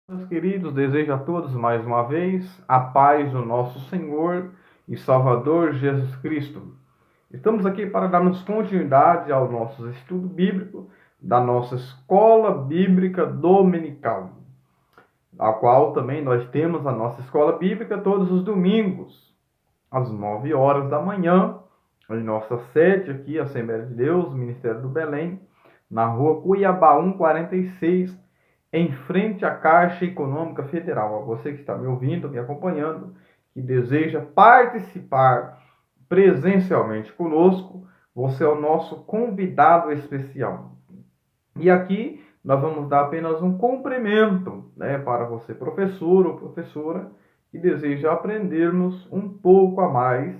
Meus queridos, desejo a todos mais uma vez a paz do nosso Senhor e Salvador Jesus Cristo. Estamos aqui para darmos continuidade ao nosso estudo bíblico da nossa escola bíblica dominical, a qual também nós temos a nossa escola bíblica todos os domingos, às 9 horas da manhã, em nossa sede aqui, Assembleia de Deus, Ministério do Belém, na rua Cuiabá 146, em frente à Caixa Econômica Federal. A você que está me ouvindo, me acompanhando, que deseja participar presencialmente conosco, você é o nosso convidado especial. E aqui nós vamos dar apenas um cumprimento, né, para você, professor ou professora, que deseja aprendermos um pouco a mais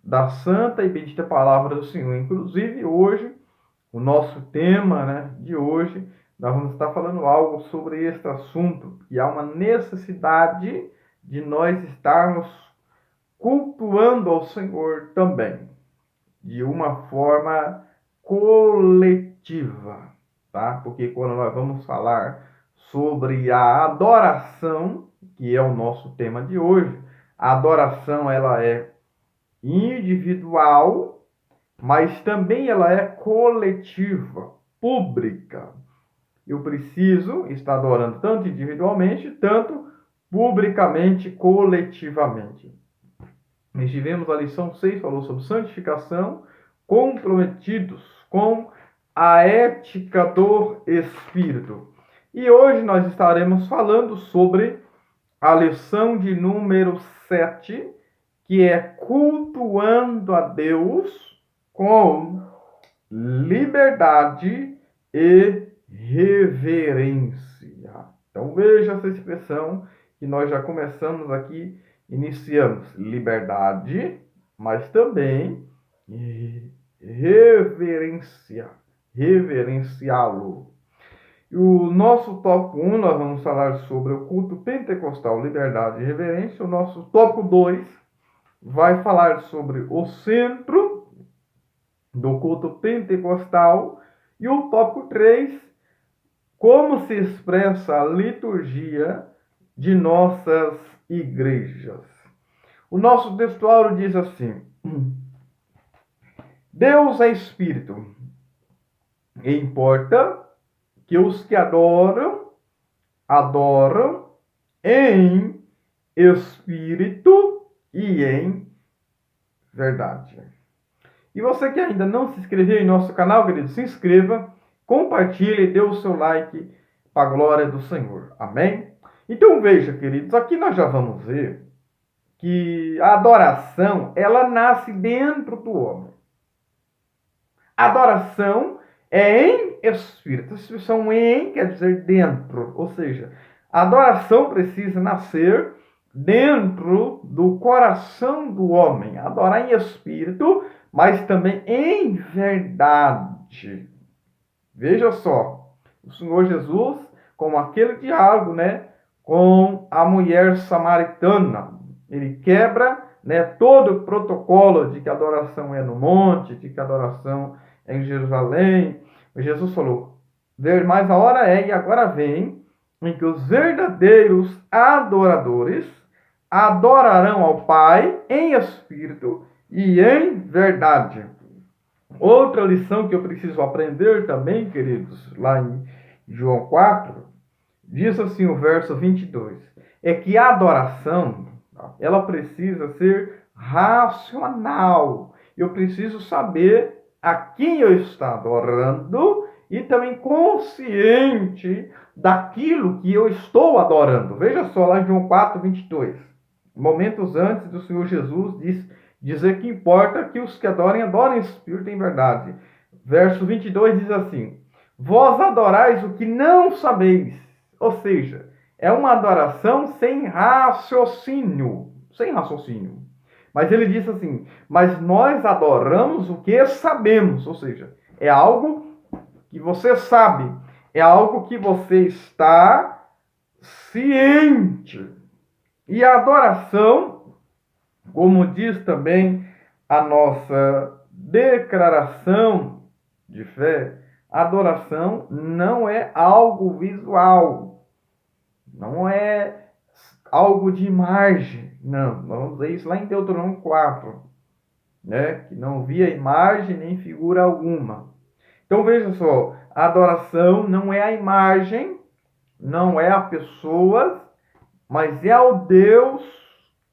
da santa e bendita palavra do Senhor. Inclusive, hoje, o nosso tema, né, de hoje, nós vamos estar falando algo sobre este assunto, que há uma necessidade de nós estarmos cultuando ao Senhor também, de uma forma coletiva, tá? Porque quando nós vamos falar sobre a adoração, que é o nosso tema de hoje, a adoração ela é individual, mas também ela é coletiva, pública. Eu preciso estar adorando tanto individualmente, tanto publicamente, coletivamente. Nós tivemos a lição 6, falou sobre santificação, comprometidos com a ética do Espírito. E hoje nós estaremos falando sobre a lição de número 7, que é cultuando a Deus com liberdade e reverência. Então veja essa expressão que nós já começamos aqui, iniciamos liberdade, mas também reverenciá-lo. E o nosso tópico 1, nós vamos falar sobre o culto pentecostal, liberdade e reverência. O nosso tópico 2 vai falar sobre o centro do culto pentecostal. E o tópico 3, como se expressa a liturgia de nossas igrejas. O nosso textuário diz assim: Deus é Espírito, e importa que os que adoram em espírito e em verdade. E você que ainda não se inscreveu em nosso canal, querido, se inscreva, compartilhe e dê o seu like para a glória do Senhor. Amém? Então veja, queridos, aqui nós já vamos ver que a adoração, ela nasce dentro do homem. A adoração é em espírito. A expressão em quer dizer dentro, ou seja, a adoração precisa nascer dentro do coração do homem. Adorar em espírito, mas também em verdade. Veja só, o Senhor Jesus, como aquele diálogo, né, com a mulher samaritana, ele quebra, né, todo o protocolo de que a adoração é no monte, de que a adoração é em Jerusalém. Jesus falou: mas a hora é, e agora vem, em que os verdadeiros adoradores adorarão ao Pai em espírito e em verdade. Outra lição que eu preciso aprender também, queridos, lá em João 4, diz assim o verso 22, é que a adoração, ela precisa ser racional. Eu preciso saber a quem eu estou adorando e também consciente daquilo que eu estou adorando. Veja só lá em João 4, 22. Momentos antes do Senhor Jesus dizer que importa que os que adorem em espírito e em verdade. Verso 22 diz assim: vós adorais o que não sabeis. Ou seja, é uma adoração sem raciocínio. Sem raciocínio. Mas ele diz assim: mas nós adoramos o que sabemos. Ou seja, é algo que você sabe. É algo que você está ciente. E a adoração, como diz também a nossa declaração de fé, a adoração não é algo visual. não é algo de imagem, não. Nós vamos ver isso lá em Deuteronômio 4, né? Que não via imagem nem figura alguma. Então veja só, a adoração não é a imagem, não é a pessoas, mas é ao Deus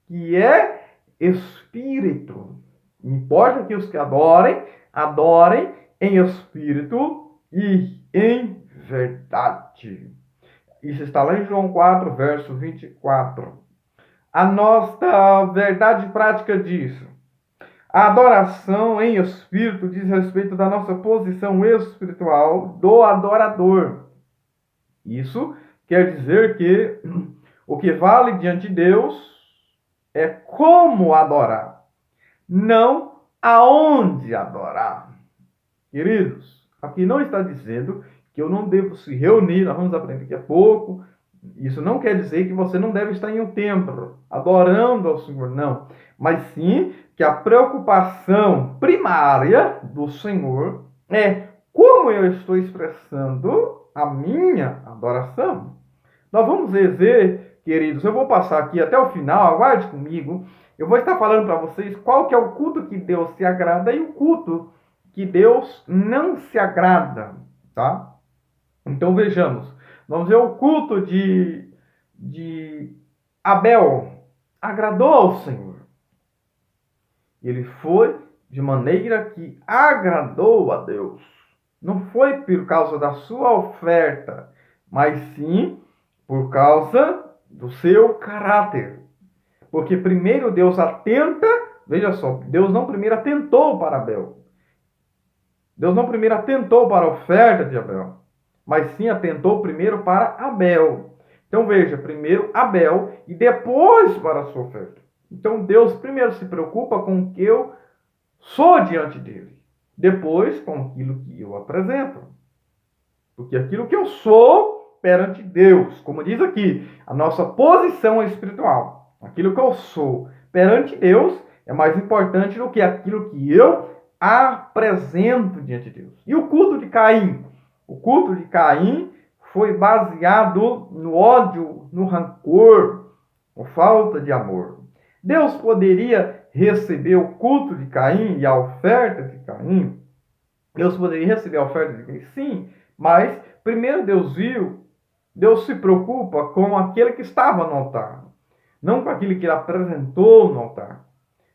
que é Espírito. Importa que os que adorem, adorem em espírito e em verdade. Isso está lá em João 4, verso 24. A nossa verdade prática diz: a adoração em espírito diz respeito da nossa posição espiritual do adorador. Isso quer dizer que o que vale diante de Deus é como adorar, não aonde adorar. Queridos, aqui não está dizendo que eu não devo se reunir, nós vamos aprender daqui a pouco. Isso não quer dizer que você não deve estar em um templo, adorando ao Senhor, não. Mas sim que a preocupação primária do Senhor é como eu estou expressando a minha adoração. Nós vamos ver, queridos, eu vou passar aqui até o final, aguarde comigo. Eu vou estar falando para vocês qual que é o culto que Deus se agrada e o culto que Deus não se agrada, tá? Então vejamos. Vamos ver o culto de Abel. Agradou ao Senhor. Ele foi de maneira que agradou a Deus. Não foi por causa da sua oferta, mas sim por causa do seu caráter. Porque primeiro Deus atenta, veja só, Deus não primeiro atentou para Abel. Deus não primeiro atentou para a oferta de Abel, mas sim atentou primeiro para Abel. Então veja, primeiro Abel e depois para a sua oferta. Então Deus primeiro se preocupa com o que eu sou diante dele, depois com aquilo que eu apresento. Porque aquilo que eu sou perante Deus, como diz aqui, a nossa posição espiritual, aquilo que eu sou perante Deus é mais importante do que aquilo que eu apresento diante de Deus. E o culto de Caim? O culto de Caim foi baseado no ódio, no rancor, com falta de amor. Deus poderia receber o culto de Caim e a oferta de Caim? Deus poderia receber a oferta de Caim? Sim, mas primeiro Deus se preocupa com aquele que estava no altar, não com aquele que ele apresentou no altar.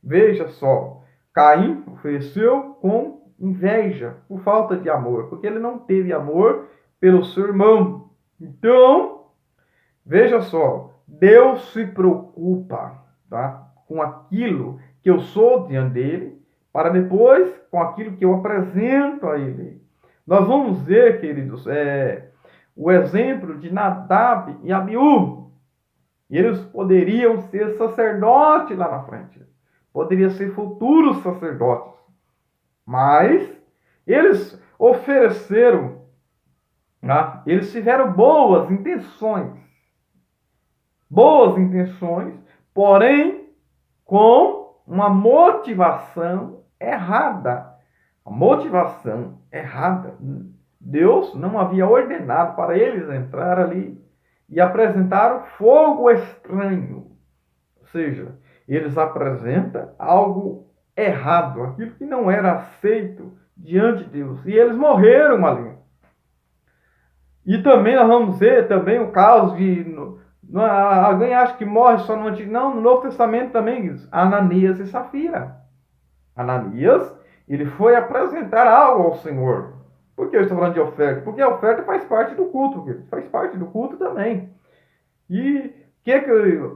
Veja só, Caim ofereceu com inveja, por falta de amor, porque ele não teve amor pelo seu irmão. Então, veja só, Deus se preocupa, tá, com aquilo que eu sou diante dele, para depois com aquilo que eu apresento a ele. Nós vamos ver, queridos, o exemplo de Nadab e Abiú. Eles poderiam ser sacerdotes lá na frente. Poderiam ser futuros sacerdotes. Mas eles ofereceram, tá? Eles tiveram boas intenções. Boas intenções, porém com uma motivação errada. A motivação errada. Deus não havia ordenado para eles entrar ali e apresentar fogo estranho. Ou seja, eles apresentam algo errado, aquilo que não era aceito diante de Deus. E eles morreram ali. E também nós vamos ver também o caso de... alguém acha que morre só no Antigo... Não, no Novo Testamento também, Ananias e Safira. Ananias, ele foi apresentar algo ao Senhor. Por que eu estou falando de oferta? Porque a oferta faz parte do culto, faz parte do culto também. E o que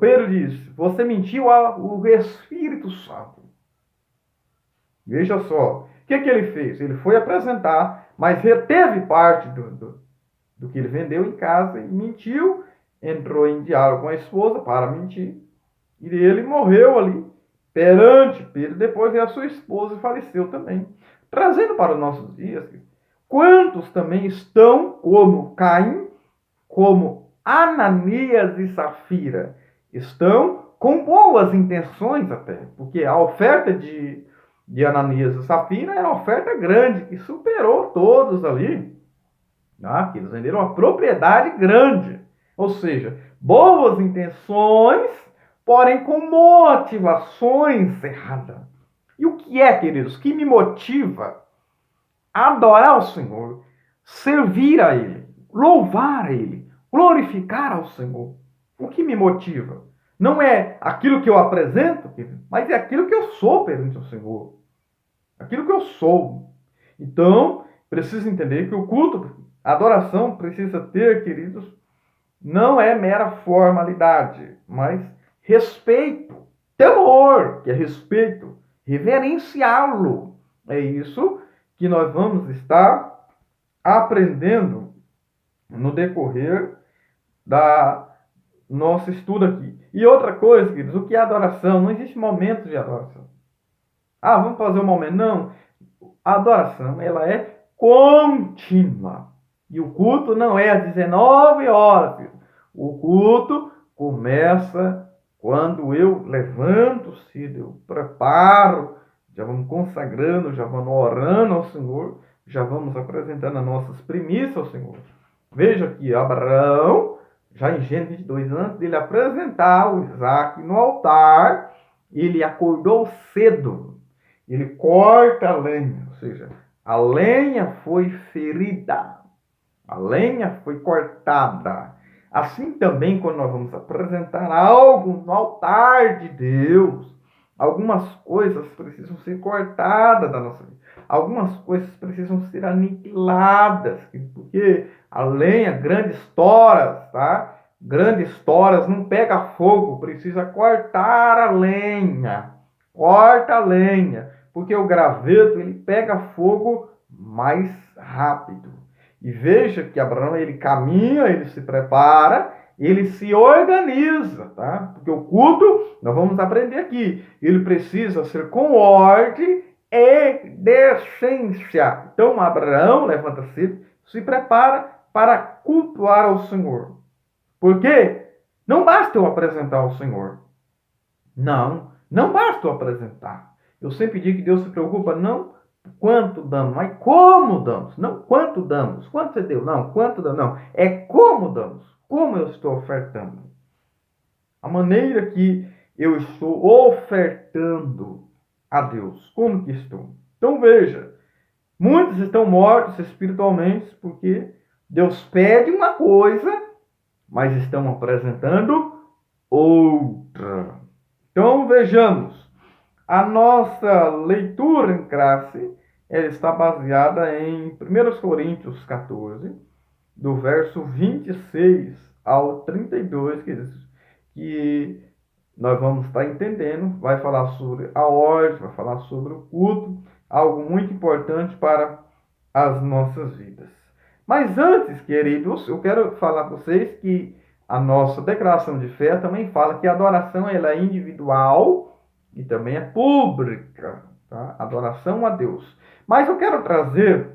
Pedro diz? Você mentiu ao Espírito Santo. Veja só, o que ele fez? Ele foi apresentar, mas reteve parte do que ele vendeu em casa e mentiu, entrou em diálogo com a esposa para mentir, e ele morreu ali perante Pedro. Depois veio a sua esposa e faleceu também. Trazendo para os nossos dias, quantos também estão como Caim, como Ananias e Safira? Estão com boas intenções até, porque a oferta de Ananias e Safira era uma oferta grande, que superou todos ali. Que eles venderam uma propriedade grande. Ou seja, boas intenções, porém com motivações erradas. E o que é, queridos, que me motiva a adorar o Senhor, servir a Ele, louvar a Ele, glorificar ao Senhor? O que me motiva? Não é aquilo que eu apresento, mas é aquilo que eu sou perante o Senhor. Aquilo que eu sou. Então, preciso entender que o culto, a adoração precisa ter, queridos, não é mera formalidade, mas respeito, temor, que é respeito, reverenciá-lo. É isso que nós vamos estar aprendendo no decorrer da nosso estudo aqui. E outra coisa, queridos, o que é adoração? Não existe momento de adoração. Ah, vamos fazer um momento. Não. A adoração, ela é contínua. E o culto não é às 19 horas. Filho. O culto começa quando eu levanto cedo, eu preparo, já vamos consagrando, já vamos orando ao Senhor, já vamos apresentando as nossas primícias ao Senhor. Veja que Abraão, já em Gênesis 22, antes dele apresentar o Isaac no altar, ele acordou cedo. Ele corta a lenha, ou seja, a lenha foi ferida, a lenha foi cortada. Assim também, quando nós vamos apresentar algo no altar de Deus, algumas coisas precisam ser cortadas da nossa vida. Algumas coisas precisam ser aniquiladas, porque a lenha, grandes toras, tá? Grandes toras não pega fogo, precisa cortar a lenha. Corta a lenha, porque o graveto ele pega fogo mais rápido. E veja que Abraão ele caminha, ele se prepara, ele se organiza, tá? Porque o culto, nós vamos aprender aqui, ele precisa ser com ordem e decência. Então Abraão levanta-se, se prepara para cultuar ao Senhor. Por quê? Não basta eu apresentar ao Senhor. Não basta eu apresentar. Eu sempre digo que Deus se preocupa não quanto damos, mas como damos. Não quanto damos. Quanto você deu? Não, quanto damos. Não. É como damos. Como eu estou ofertando. A maneira que eu estou ofertando a Deus. Como que estou? Então veja. Muitos estão mortos espiritualmente porque Deus pede uma coisa, mas estão apresentando outra. Então vejamos. A nossa leitura em classe ela está baseada em 1 Coríntios 14, do verso 26 ao 32, que nós vamos estar entendendo, vai falar sobre a ordem, vai falar sobre o culto, algo muito importante para as nossas vidas. Mas antes, queridos, eu quero falar para vocês que a nossa declaração de fé também fala que a adoração ela é individual e também é pública, tá? Adoração a Deus. Mas eu quero trazer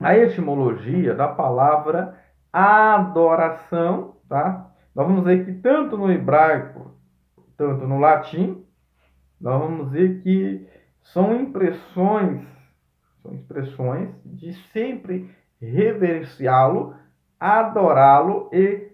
a etimologia da palavra adoração, tá? Nós vamos ver que tanto no hebraico, tanto no latim, nós vamos ver que são expressões de sempre reverenciá-lo, adorá-lo e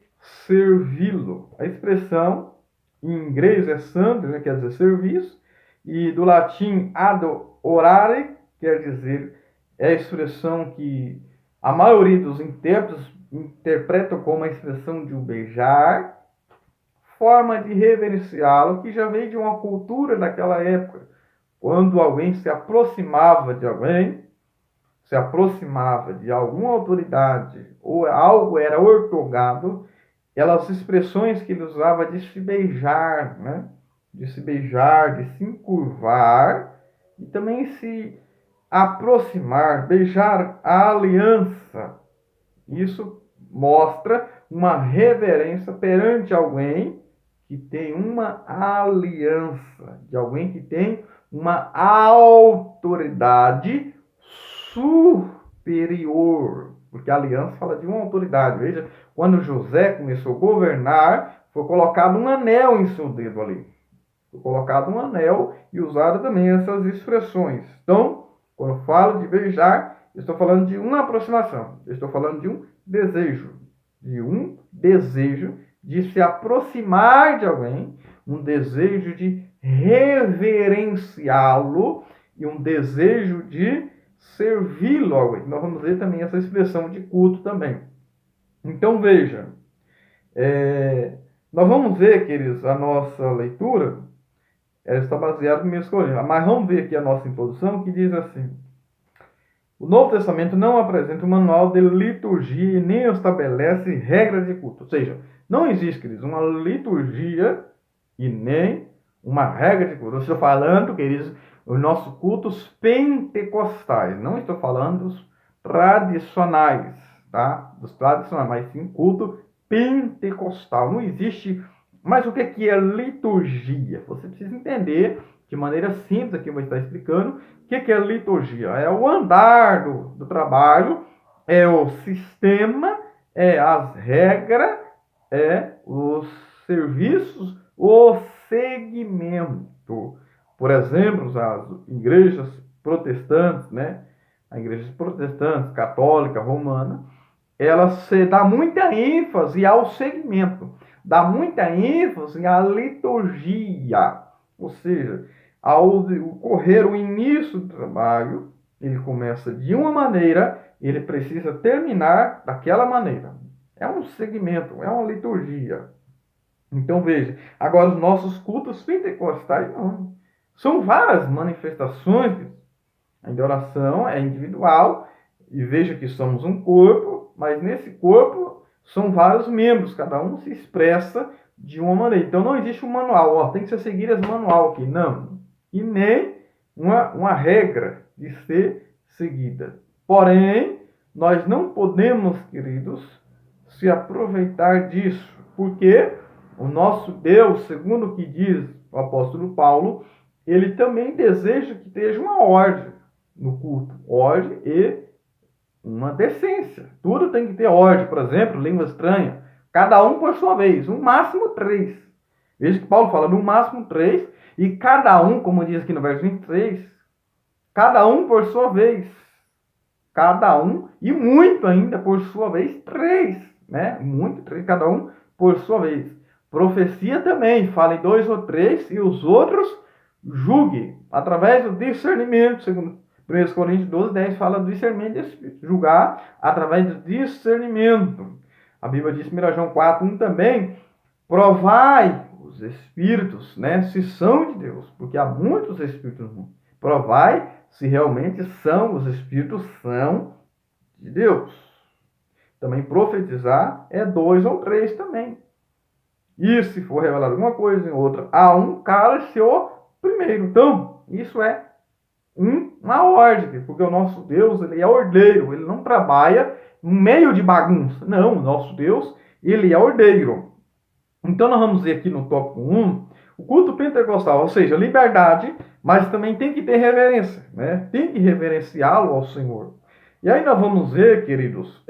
servi-lo. A expressão em inglês é sandre, né, quer dizer serviço, e do latim adorare, quer dizer, é a expressão que a maioria dos intérpretes interpretam como a expressão de um beijar, forma de reverenciá-lo, que já veio de uma cultura daquela época, quando alguém se aproximava de alguém, se aproximava de alguma autoridade, ou algo era outorgado, aquelas expressões que ele usava de se beijar, né? De se beijar, de se encurvar e também se aproximar, beijar a aliança. Isso mostra uma reverência perante alguém que tem uma aliança, de alguém que tem uma autoridade superior. Porque a aliança fala de uma autoridade. Veja, quando José começou a governar, foi colocado um anel em seu dedo ali. Foi colocado um anel e usado também essas expressões. Então, quando eu falo de beijar, eu estou falando de uma aproximação. Eu estou falando de um desejo. De um desejo de se aproximar de alguém, um desejo de reverenciá-lo e um desejo de servi-lo. Nós vamos ver também essa expressão de culto também. Então veja, nós vamos ver, queridos, a nossa leitura, ela está baseada no 1 Coríntios, mas vamos ver aqui a nossa introdução, que diz assim: o Novo Testamento não apresenta um manual de liturgia e nem estabelece regras de culto. Ou seja, não existe, queridos, uma liturgia e nem uma regra de culto. Eu estou falando, queridos, os nossos cultos pentecostais. Não estou falando dos tradicionais, tá? Dos tradicionais, mas sim culto pentecostal. Não existe. Mas o que é liturgia? Você precisa entender de maneira simples, aqui eu vou estar explicando, o que é liturgia. É o andar do trabalho, é o sistema, é as regras, é os serviços, o segmento. Por exemplo, as igrejas protestantes, né? A igreja protestante, católica, romana, ela se dá muita ênfase ao segmento, dá muita ênfase à liturgia, ou seja, ao ocorrer o início do trabalho, ele começa de uma maneira, ele precisa terminar daquela maneira. É um segmento, é uma liturgia. Então veja, agora os nossos cultos pentecostais não. São várias manifestações. A oração é individual, e veja que somos um corpo, mas nesse corpo são vários membros, cada um se expressa de uma maneira. Então não existe um manual, tem que ser seguir esse manual aqui, não. E nem uma regra de ser seguida. Porém, nós não podemos, queridos, se aproveitar disso, porque o nosso Deus, segundo o que diz o apóstolo Paulo, ele também deseja que esteja uma ordem no culto. Ordem e uma decência. Tudo tem que ter ordem. Por exemplo, língua estranha. Cada um por sua vez. No máximo 3. Veja que Paulo fala no máximo 3. E cada um, como diz aqui no verso 23, cada um por sua vez. Cada um, e muito ainda por sua vez, 3. Né? Muito, 3, cada um por sua vez. Profecia também. Fala em 2 ou 3 e os outros julgue. Através do discernimento, segundo 1 Coríntios 12, 10 fala do discernimento de espírito. Julgar através do discernimento. A Bíblia diz em 1 João 4, 1 também, provai os espíritos, né, se são de Deus, porque há muitos espíritos no mundo. Provai se realmente são, os espíritos são de Deus. Também profetizar é 2 ou 3 também. E se for revelar alguma coisa em outra, a um cala-se o primeiro. Então, isso é uma ordem, porque o nosso Deus, ele é ordeiro, ele não trabalha no meio de bagunça. Não, o nosso Deus, ele é ordeiro. Então nós vamos ver aqui no tópico 1, o culto pentecostal, ou seja, liberdade, mas também tem que ter reverência, né? Tem que reverenciá-lo ao Senhor. E aí nós vamos ver, queridos,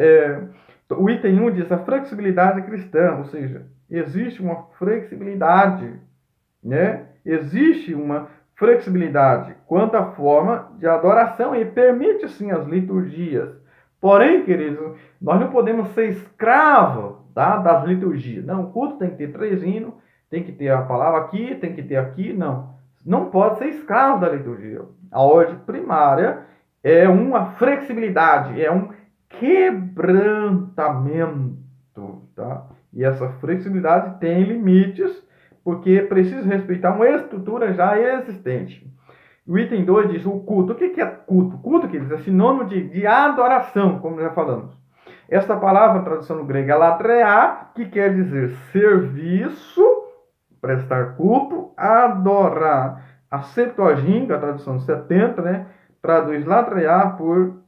o item 1 diz a flexibilidade cristã, ou seja, existe uma flexibilidade, né? Existe uma flexibilidade quanto à forma de adoração e permite sim as liturgias. Porém, queridos, nós não podemos ser escravos, tá, das liturgias. Não, o culto tem que ter 3 hinos, tem que ter a palavra aqui, tem que ter aqui. Não, não pode ser escravo da liturgia. A ordem primária é uma flexibilidade, é um quebrantamento, tá? E essa flexibilidade tem limites, porque é preciso respeitar uma estrutura já existente. O item 2 diz o culto. O que é culto? Culto, queridos, é sinônimo de adoração, como já falamos. Esta palavra, tradução no grego, é latreia, que quer dizer serviço, prestar culto, adorar. A Septuaginta, a tradução 70, né, traduz latreia por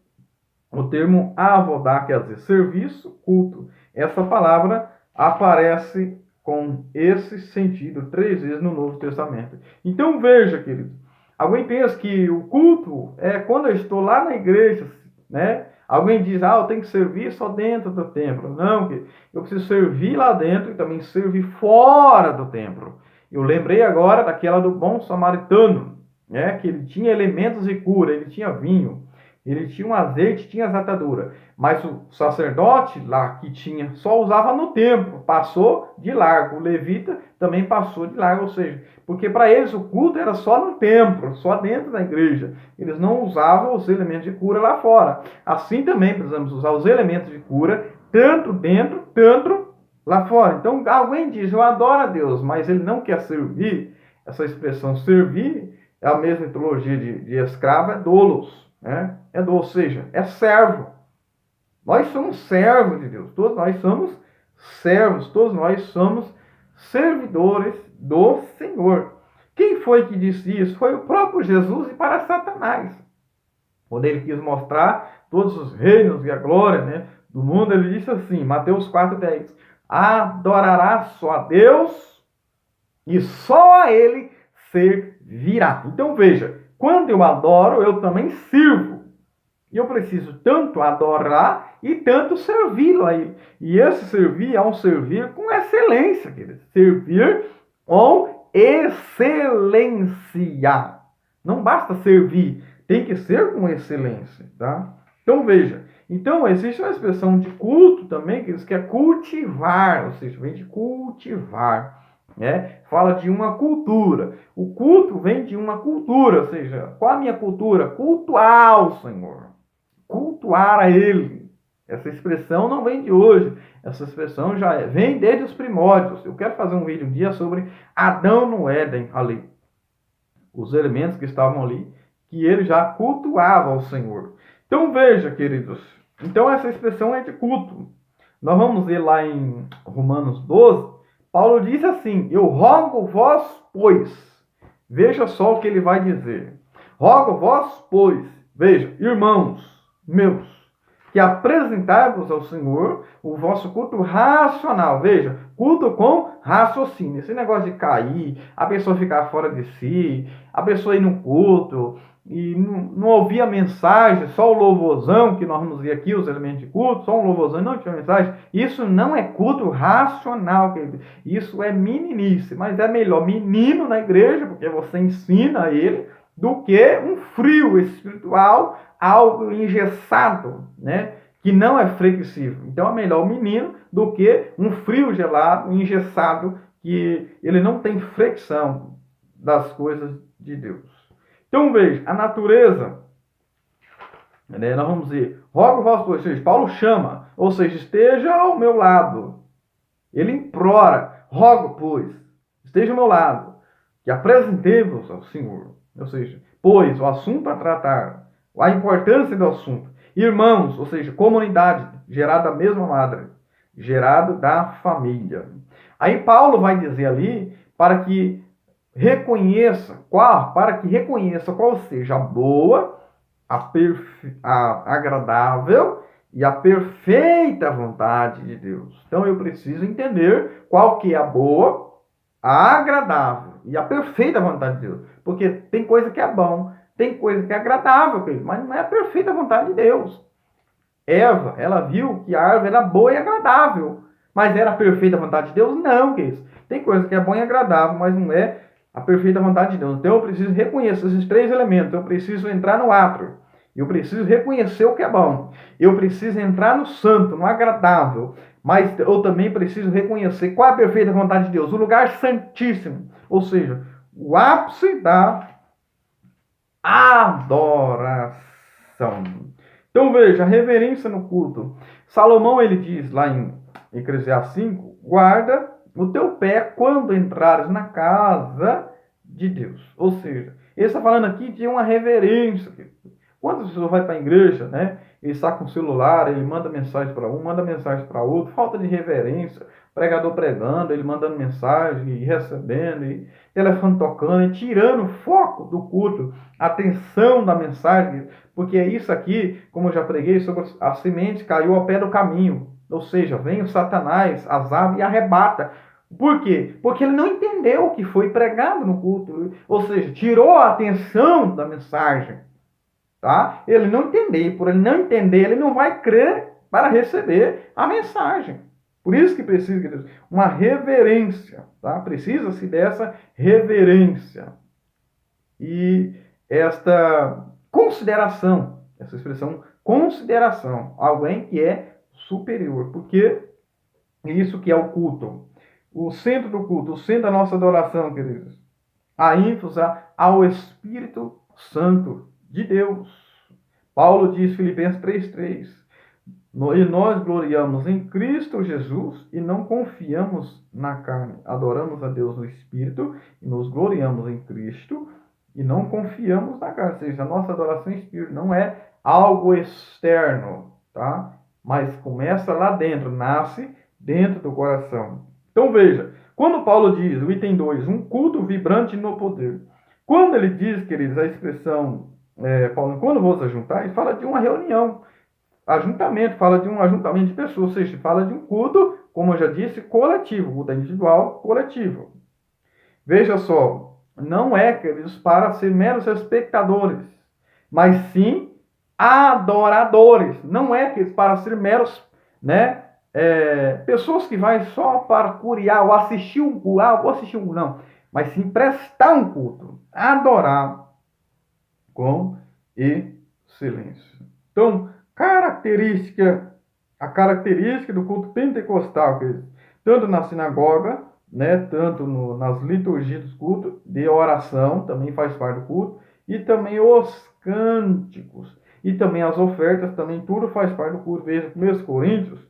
o termo avodá, quer dizer serviço, culto. Essa palavra aparece com esse sentido 3 vezes no Novo Testamento. Então veja, querido, alguém pensa que o culto é quando eu estou lá na igreja, né? Alguém diz, eu tenho que servir só dentro do templo. Não, eu preciso servir lá dentro e também servir fora do templo. Eu lembrei agora daquela do bom samaritano, né? Que ele tinha elementos de cura, ele tinha vinho. Ele tinha um azeite, tinha as ataduras. Mas o sacerdote lá que tinha, só usava no templo, passou de largo. O levita também passou de largo, ou seja, porque para eles o culto era só no templo, só dentro da igreja. Eles não usavam os elementos de cura lá fora. Assim também precisamos usar os elementos de cura, tanto dentro, tanto lá fora. Então alguém diz, eu adoro a Deus, mas ele não quer servir. Essa expressão servir é a mesma etologia de escravo, é doulos, né? Ou seja, é servo. Nós somos servos de Deus, todos nós somos servos, todos nós somos servidores do Senhor. Quem foi que disse isso? Foi o próprio Jesus e para Satanás. Quando ele quis mostrar todos os reinos e a glória, né, do mundo, ele disse assim, Mateus 4,10, adorará só a Deus e só a ele servirá. Então veja, quando eu adoro, eu também sirvo. E eu preciso tanto adorar e tanto servi-lo a ele. E esse servir é um servir com excelência, querido. Servir com excelência. Não basta servir, tem que ser com excelência, tá? Então veja, então existe uma expressão de culto também, que é cultivar, ou seja, vem de cultivar. Né? Fala de uma cultura. O culto vem de uma cultura, ou seja, qual a minha cultura? Cultuar o Senhor. Cultuar a Ele. Essa expressão não vem de hoje. Essa expressão já vem desde os primórdios. Eu quero fazer um vídeo um dia sobre Adão no Éden, ali. Os elementos que estavam ali, que ele já cultuava ao Senhor. Então veja, queridos. Então essa expressão é de culto. Nós vamos ver lá em Romanos 12. Paulo diz assim, eu rogo vós, pois. Veja só o que ele vai dizer. Rogo vós, pois. Veja, irmãos meus, que apresentai-vos ao Senhor o vosso culto racional. Veja, culto com raciocínio. Esse negócio de cair, a pessoa ficar fora de si, a pessoa ir no culto e não ouvir a mensagem, só o louvorzão, que nós vamos ver aqui, os elementos de culto, só um louvorzão e não tinha mensagem. Isso não é culto racional, querido. Isso é meninice, mas é melhor menino na igreja, porque você ensina ele, do que um frio espiritual, algo engessado, né? Que não é flexível. Então é melhor o menino do que um frio gelado, engessado, que ele não tem flexão das coisas de Deus. Então veja, a natureza, né, nós vamos dizer, rogo vós, pois, Paulo chama, ou seja, esteja ao meu lado. Ele implora, rogo, pois, esteja ao meu lado, que apresentemos ao Senhor. Ou seja, pois, o assunto a tratar, a importância do assunto. Irmãos, ou seja, comunidade, gerada da mesma madre, gerado da família. Aí Paulo vai dizer ali, para que reconheça qual seja a boa, a agradável e a perfeita vontade de Deus. Então eu preciso entender qual que é a boa, a agradável e a perfeita vontade de Deus. Porque tem coisa que é bom, tem coisa que é agradável, mas não é a perfeita vontade de Deus. Eva, ela viu que a árvore era boa e agradável, mas era a perfeita vontade de Deus? Não, que isso. Tem coisa que é bom e agradável, mas não é a perfeita vontade de Deus. Então eu preciso reconhecer esses três elementos. Eu preciso entrar no átrio. Eu preciso reconhecer o que é bom. Eu preciso entrar no santo, no agradável. Mas eu também preciso reconhecer qual é a perfeita vontade de Deus. O lugar santíssimo. Ou seja, o ápice da adoração. Então veja, a reverência no culto. Salomão, ele diz lá em Eclesiastes 5, guarda o teu pé quando entrares na casa de Deus. Ou seja, ele está falando aqui de uma reverência. Quando a pessoa vai para a igreja, né? Ele está com o celular, ele manda mensagem para um, manda mensagem para outro, falta de reverência, pregador pregando, ele mandando mensagem, e recebendo, e telefone tocando, e tirando o foco do culto, a atenção da mensagem, porque é isso aqui, como eu já preguei, sobre a semente caiu ao pé do caminho, ou seja, vem o Satanás, as aves e arrebata. Por quê? Porque ele não entendeu o que foi pregado no culto, ou seja, tirou a atenção da mensagem. Tá? Ele não entender, por ele não entender, ele não vai crer para receber a mensagem. Por isso que precisa, queridos, uma reverência, tá? Precisa-se dessa reverência e esta consideração Essa expressão consideração, alguém que é superior, porque isso que é o culto. O centro do culto, o centro da nossa adoração, queridos, a ênfase ao Espírito Santo de Deus. Paulo diz, Filipenses 3:3, e nós gloriamos em Cristo Jesus e não confiamos na carne. Adoramos a Deus no Espírito e nos gloriamos em Cristo e não confiamos na carne. Ou seja, a nossa adoração em Espírito não é algo externo, tá? Mas começa lá dentro, nasce dentro do coração. Então veja, quando Paulo diz, o item 2, um culto vibrante no poder. Quando ele diz, queridos, a expressão, Paulo, quando vos ajuntar, ele fala de uma reunião. Ajuntamento, fala de um ajuntamento de pessoas, ou seja, fala de um culto, como eu já disse, coletivo, culto individual, coletivo. Veja só, não é, queridos, para ser meros espectadores, mas sim adoradores. Não é, queridos, para ser meros, né, pessoas que vai só para curiar ou assistir um culto, vou assistir um culto, não, mas sim prestar um culto, adorar com excelência. Então, a característica do culto pentecostal, tanto na sinagoga, né, tanto nas liturgias dos cultos, de oração, também faz parte do culto, e também os cânticos, e também as ofertas, também tudo faz parte do culto. Veja, 1 Coríntios,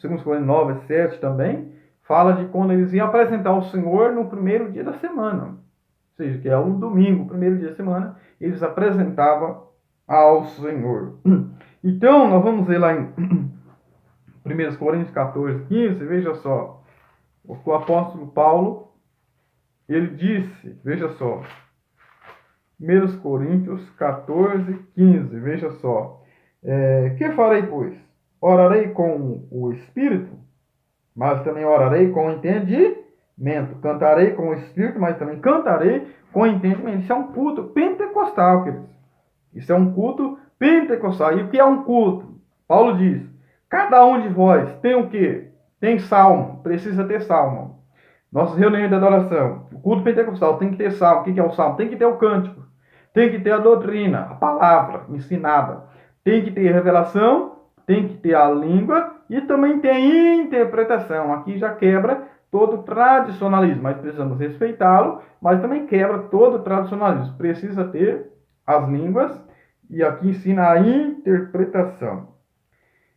2 Coríntios 9, 7 também, fala de quando eles iam apresentar o Senhor no primeiro dia da semana, ou seja, que é um domingo, primeiro dia da semana, eles apresentavam ao Senhor. Então, nós vamos ver lá em 1 Coríntios 14, 15, veja só, o apóstolo Paulo, ele disse, veja só, 1 Coríntios 14, 15, veja só, que farei, pois? Orarei com o Espírito, mas também orarei com o entendimento. Cantarei com o Espírito, mas também cantarei com o entendimento. Isso é um culto pentecostal, queridos. Isso é um culto pentecostal. E o que é um culto? Paulo diz, cada um de vós tem o quê? Tem salmo, precisa ter salmo. Nossas reuniões de adoração, o culto pentecostal tem que ter salmo. O que é o salmo? Tem que ter o cântico, tem que ter a doutrina, a palavra ensinada, tem que ter revelação, tem que ter a língua e também tem interpretação. Aqui já quebra todo o tradicionalismo, mas precisamos respeitá-lo, mas também quebra todo o tradicionalismo. Precisa ter as línguas e aqui ensina a interpretação.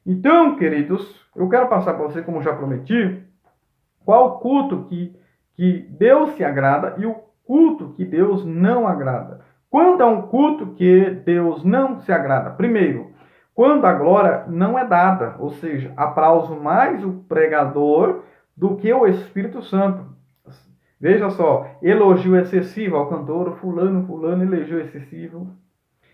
Então, queridos, eu quero passar para você, como já prometi, qual culto que Deus se agrada e o culto que Deus não agrada. Quando é um culto que Deus não se agrada? Primeiro, quando a glória não é dada, ou seja, aplauso mais o pregador do que o Espírito Santo. Veja só, elogio excessivo ao cantor, fulano, elogio excessivo.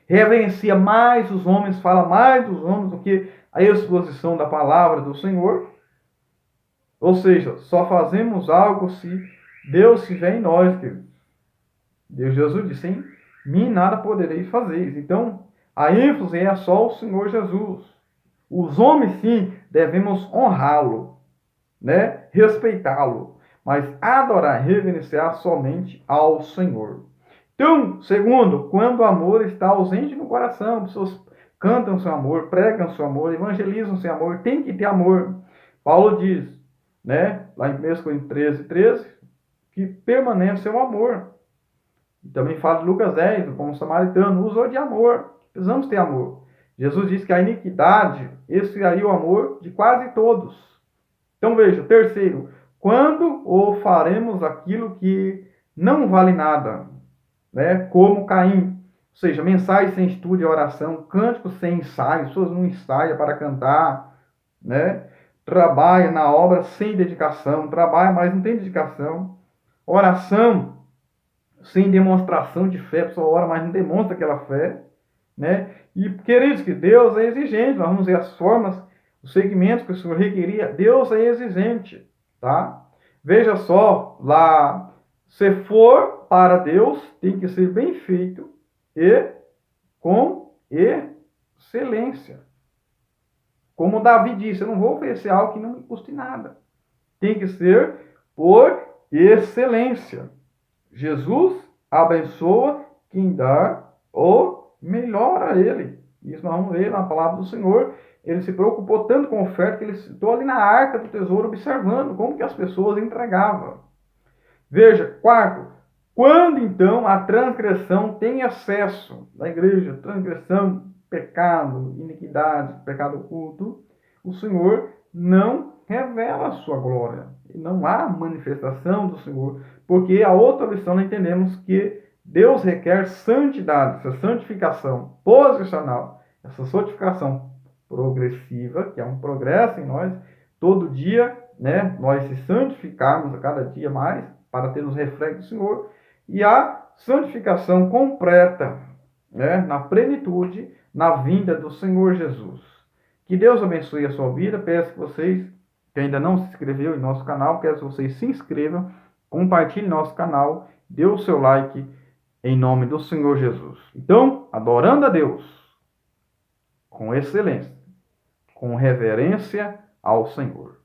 Reverencia mais os homens, fala mais dos homens do que a exposição da palavra do Senhor. Ou seja, só fazemos algo se Deus estiver em nós, queridos. Deus Jesus disse, em mim nada podereis fazer. Então, a ênfase é só o Senhor Jesus. Os homens, sim, devemos honrá-lo, né? Respeitá-lo, mas adorar, reverenciar somente ao Senhor. Então, segundo, quando o amor está ausente no coração, pessoas cantam seu amor, pregam seu amor, evangelizam seu amor, tem que ter amor. Paulo diz, né, lá em 1 Coríntios 13, 13, que permanece o amor. E também fala de Lucas 10, como samaritano, usou de amor. Precisamos ter amor. Jesus diz que a iniquidade esfriaria o amor de quase todos. Então veja, terceiro, quando ou faremos aquilo que não vale nada, né? Como Caim, ou seja, mensagem sem estudo e oração, cânticos sem ensaio, pessoas não ensaiam para cantar, né? Trabalha na obra sem dedicação, trabalha, mas não tem dedicação. Oração sem demonstração de fé, a pessoa ora, mas não demonstra aquela fé, né? E, queridos, que Deus é exigente, nós vamos ver as formas, os segmentos que o Senhor requeria, Deus é exigente, tá? Veja só, lá, se for para Deus, tem que ser bem feito e com excelência. Como Davi disse, eu não vou oferecer algo que não me custe nada. Tem que ser por excelência. Jesus abençoa quem dá o melhor a ele. Isso nós vamos ver na palavra do Senhor. Ele se preocupou tanto com a oferta que ele citou ali na arca do tesouro, observando como que as pessoas entregavam. Veja, quarto, quando então a transgressão tem acesso da igreja, transgressão, pecado, iniquidade, pecado oculto, o Senhor não revela a sua glória. Não há manifestação do Senhor, porque a outra lição nós entendemos que Deus requer santidade, essa santificação posicional, essa santificação progressiva, que é um progresso em nós, todo dia, né, nós se santificarmos a cada dia mais, para ter os reflexos do Senhor, e a santificação completa, né, na plenitude, na vinda do Senhor Jesus. Que Deus abençoe a sua vida. Peço que vocês, que ainda não se inscreveu em nosso canal, peço que vocês se inscrevam, compartilhem nosso canal, dê o seu like, em nome do Senhor Jesus. Então, adorando a Deus, com excelência, com reverência ao Senhor.